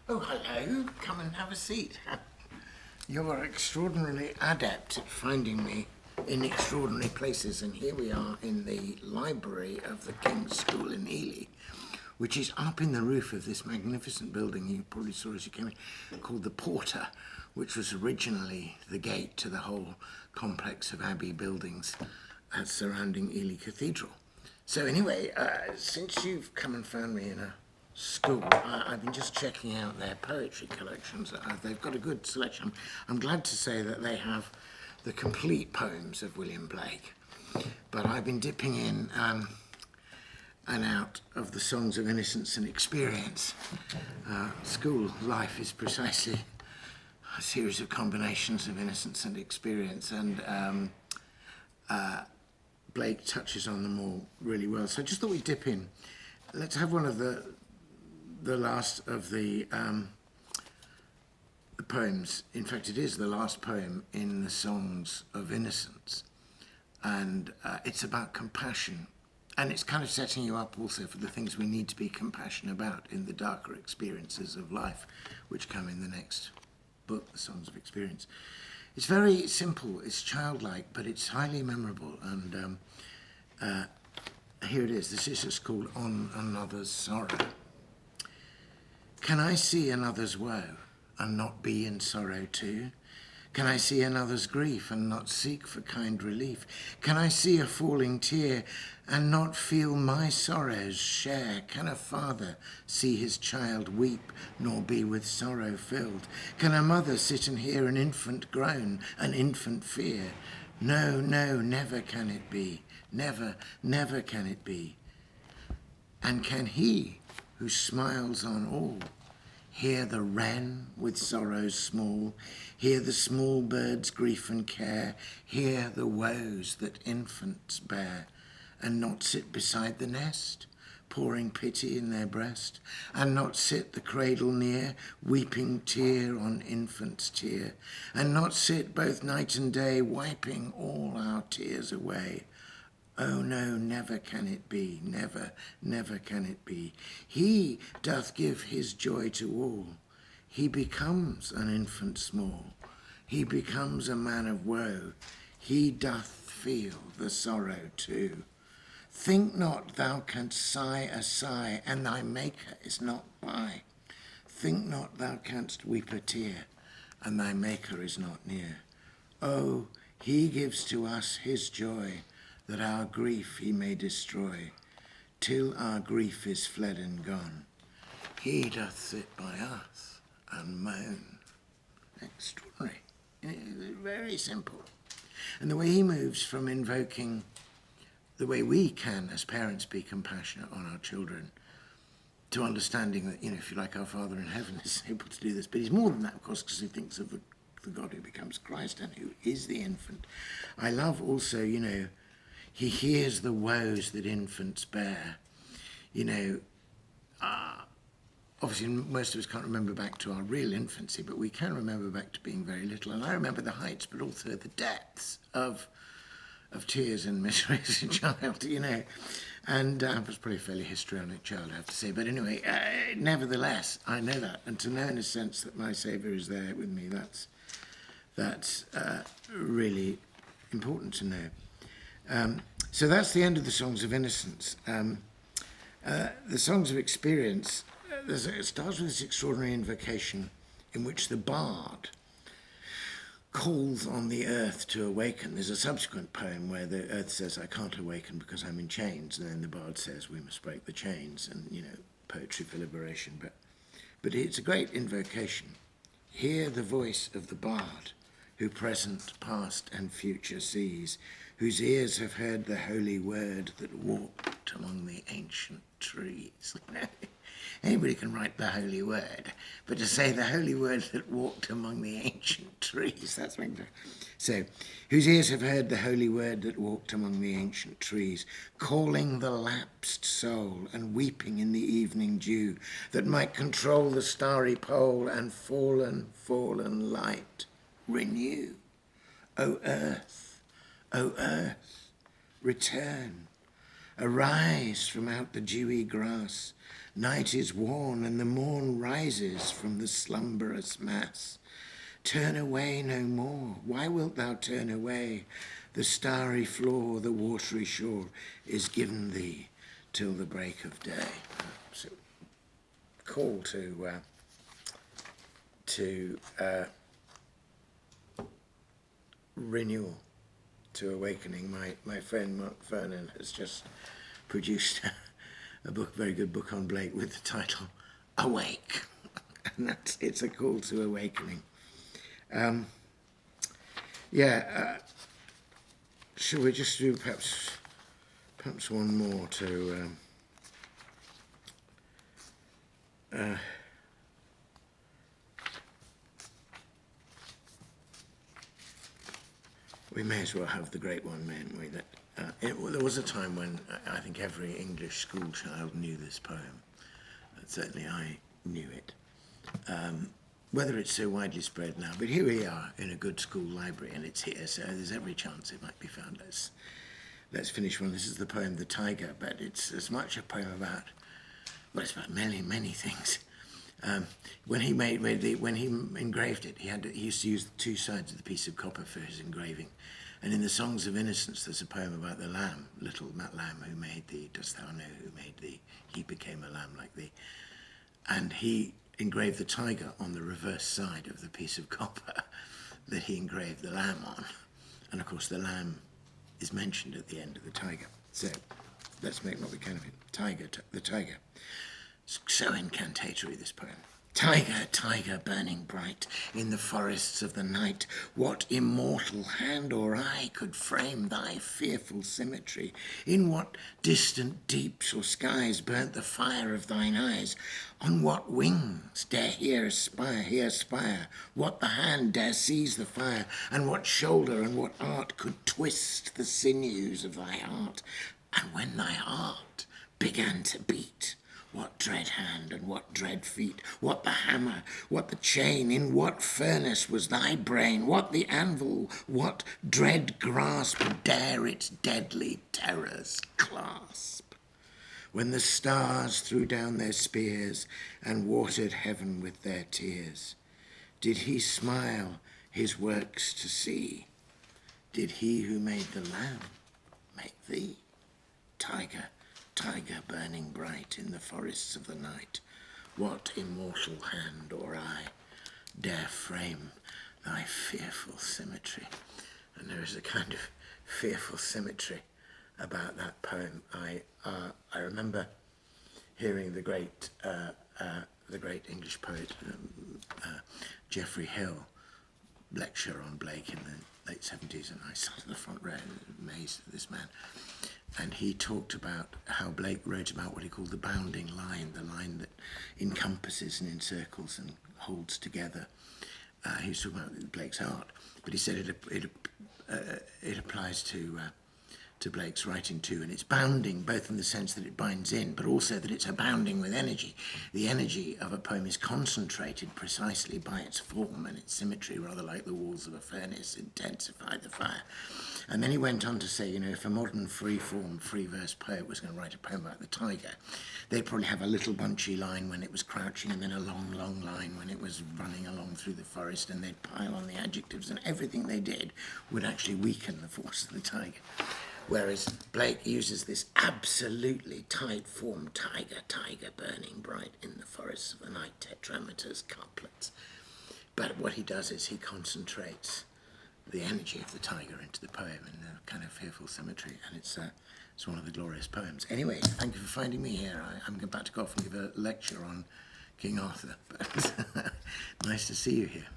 Oh, hello. Come and have a seat. You're extraordinarily adept at finding me in extraordinary places, and here we are in the library of the King's School in Ely, which is up in the roof of this magnificent building you probably saw as you came in, called the Porta, which was originally the gate to the whole complex of abbey buildings surrounding Ely Cathedral. So anyway, since you've come and found me in a school, I've been just checking out their poetry collections. They've got a good selection. I'm glad to say that they have the complete poems of William Blake, but I've been dipping in and out of the songs of innocence and experience. School life is precisely a series of combinations of innocence and experience, and Blake touches on them all really well. So I just thought we'd dip in. Let's have one of the last of the poems. In fact, it is the last poem in the Songs of Innocence, and it's about compassion, and it's kind of setting you up also for the things we need to be compassionate about in the darker experiences of life, which come in the next book, The Songs of Experience. It's very simple, it's childlike, but it's highly memorable, and here it is. This is just called On Another's Sorrow. Can I see another's woe and not be in sorrow too? Can I see another's grief and not seek for kind relief? Can I see a falling tear and not feel my sorrow's share? Can a father see his child weep nor be with sorrow filled? Can a mother sit and hear an infant groan, an infant fear? No, no, never can it be. Never, never can it be. And can he who smiles on all hear the wren with sorrows small, hear the small bird's grief and care, hear the woes that infants bear, and not sit beside the nest, pouring pity in their breast, and not sit the cradle near, weeping tear on infant's tear, and not sit both night and day, wiping all our tears away. Oh no, never can it be, never, never can it be. He doth give his joy to all. He becomes an infant small. He becomes a man of woe. He doth feel the sorrow too. Think not thou canst sigh a sigh, and thy Maker is not by. Think not thou canst weep a tear, and thy Maker is not near. Oh, he gives to us his joy, that our grief he may destroy, till our grief is fled and gone. He doth sit by us and moan. Extraordinary. Very simple. And the way he moves from invoking the way we can, as parents, be compassionate on our children, to understanding that, if you like, our Father in heaven is able to do this. But he's more than that, of course, because he thinks of the God who becomes Christ and who is the infant. I love also, he hears the woes that infants bear. Obviously most of us can't remember back to our real infancy, but we can remember back to being very little. And I remember the heights, but also the depths of tears and misery as a child, And I was probably a fairly histrionic child, I have to say. But anyway, nevertheless, I know that. And to know in a sense that my Saviour is there with me, that's really important to know. So that's the end of the Songs of Innocence. The Songs of Experience, it starts with this extraordinary invocation in which the bard calls on the earth to awaken. There's a subsequent poem where the earth says, I can't awaken because I'm in chains. And then the bard says, we must break the chains, and, poetry for liberation. But it's a great invocation. Hear the voice of the bard, who present, past, and future sees, whose ears have heard the holy word that walked among the ancient trees. Anybody can write the holy word, but to say the holy word that walked among the ancient trees, that's what. So, whose ears have heard the holy word that walked among the ancient trees, calling the lapsed soul and weeping in the evening dew, that might control the starry pole and fallen light renew. O earth, return, arise from out the dewy grass. Night is worn and the morn rises from the slumberous mass. Turn away no more. Why wilt thou turn away? The starry floor, the watery shore is given thee till the break of day. So, call to renewal, to awakening. My friend Mark Vernon has just produced a book, very good book on Blake with the title Awake. And it's a call to awakening. Shall we just do perhaps one more to we may as well have the great one, mayn't we? That there was a time when I think every English school child knew this poem. Certainly I knew it. Whether it's so widely spread now, but here we are in a good school library and it's here, so there's every chance it might be found. Let's finish one. This is the poem The Tiger, but it's as much a poem about, well, it's about many things. When he engraved it, he used to use two sides of the piece of copper for his engraving. And in the Songs of Innocence, there's a poem about the lamb, little lamb who made thee, dost thou know who made thee? He became a lamb like thee. And he engraved the tiger on the reverse side of the piece of copper that he engraved the lamb on. And of course the lamb is mentioned at the end of the tiger. So let's make what we can of it. The tiger. So incantatory, this poem. Tiger, tiger, burning bright in the forests of the night, what immortal hand or eye could frame thy fearful symmetry? In what distant deeps or skies burnt the fire of thine eyes? On what wings dare here aspire? What the hand dare seize the fire? And what shoulder and what art could twist the sinews of thy heart? And when thy heart began to beat, what dread hand and what dread feet? What the hammer? What the chain? In what furnace was thy brain? What the anvil? What dread grasp dare its deadly terrors clasp? When the stars threw down their spears and watered heaven with their tears, did he smile his works to see? Did he who made the lamb make thee? Tiger, tiger burning bright in the forests of the night, what immortal hand or eye dare frame thy fearful symmetry? And there is a kind of fearful symmetry about that poem. I remember hearing the great English poet Geoffrey Hill lecture on Blake in the late 70s, and I sat in the front row amazed at this man. And he talked about how Blake wrote about what he called the bounding line, the line that encompasses and encircles and holds together. He was talking about Blake's art, but he said it applies to Blake's writing too, and it's bounding both in the sense that it binds in, but also that it's abounding with energy. The energy of a poem is concentrated precisely by its form and its symmetry, rather like the walls of a furnace intensify the fire. And then he went on to say, if a modern free-form, free-verse poet was going to write a poem about the tiger, they'd probably have a little bunchy line when it was crouching, and then a long line when it was running along through the forest, and they'd pile on the adjectives, and everything they did would actually weaken the force of the tiger. Whereas Blake uses this absolutely tight form, tiger, tiger, burning bright in the forests of the night, tetrameters, couplets. But what he does is he concentrates the energy of the tiger into the poem in a kind of fearful symmetry, and it's one of the glorious poems. Anyway, thank you for finding me here. I'm about to go off and give a lecture on King Arthur, but nice to see you here.